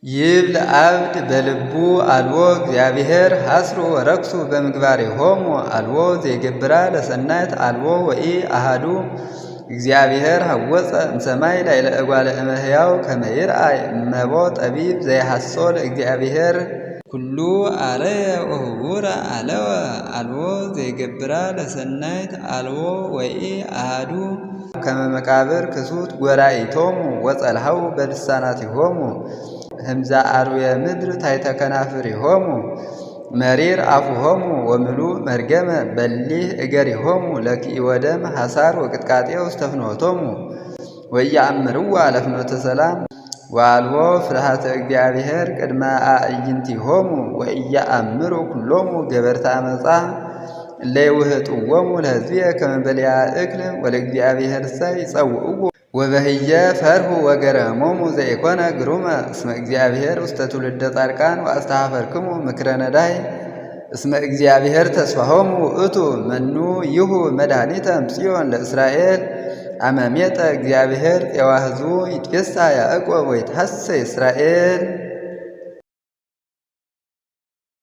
ይብል አብድ በልቡ አልቦ እግዚአብሔር ሐስሩ ወረክሱ በምግባሬሆሙ አልቦ ዘይገብራ ለሰናይት አልቦ ወኢ አሃዱ እግዚአብሔር ሐወፀ እምሰማይ ላዕለ እጓለ እመሕያው ከመ ይርአይ እመቦ ጠቢብ ዘይሐሶ ለእግዚአብሔር ኩሉ አረየ ወህቡረ አለወ አልቦ ዘይገብራ ለሰናይት አልቦ ወኢ አሃዱ ከመ መቃብር ክሱት ጐራኢቶሙ ወጸልሃው በልሳናቲሆሙ ህምዛ አርዌ ምድር ታሕተ ከናፍሪሆሙ መሪር አፉሆሙ ወምሉእ መርገመ በሊህ እገሪሆሙ ለክኢ ወደም ሐሳር ወቅጥቃጤ ውስተ ፍኖቶሙ ወኢየአምርዋ ለፍኖተ ሰላም ወአልቦ ፍርሃተ እግዚአብሔር ቅድመ አዕይንቲሆሙ ወኢየአምሩ ኩሎሙ ገበርተ አመፃ እለ ይውህጥዎሙ ለሕዝብየ ከመ በልያ እክል ወለእግዚአብሔርሰ ይጸውዕዎ ወበህየ ፈርሁ ወገረሞሙ ዘኢኮነ ግሩመ እስመ እግዚአብሔር ውስተ ትውልደ ጻድቃን ወአስተኀፈርክሙ ምክረ ነዳይ እስመ እግዚአብሔር ተስፋሆሙ ውእቱ መኑ ይሁ መድኃኒተ እምጽዮን ለእስራኤል አመ ሜጠ እግዚአብሔር ጤዋ ሕዝቡ ይትፌሳ ያዕቆብ ወይትሐሰይ እስራኤል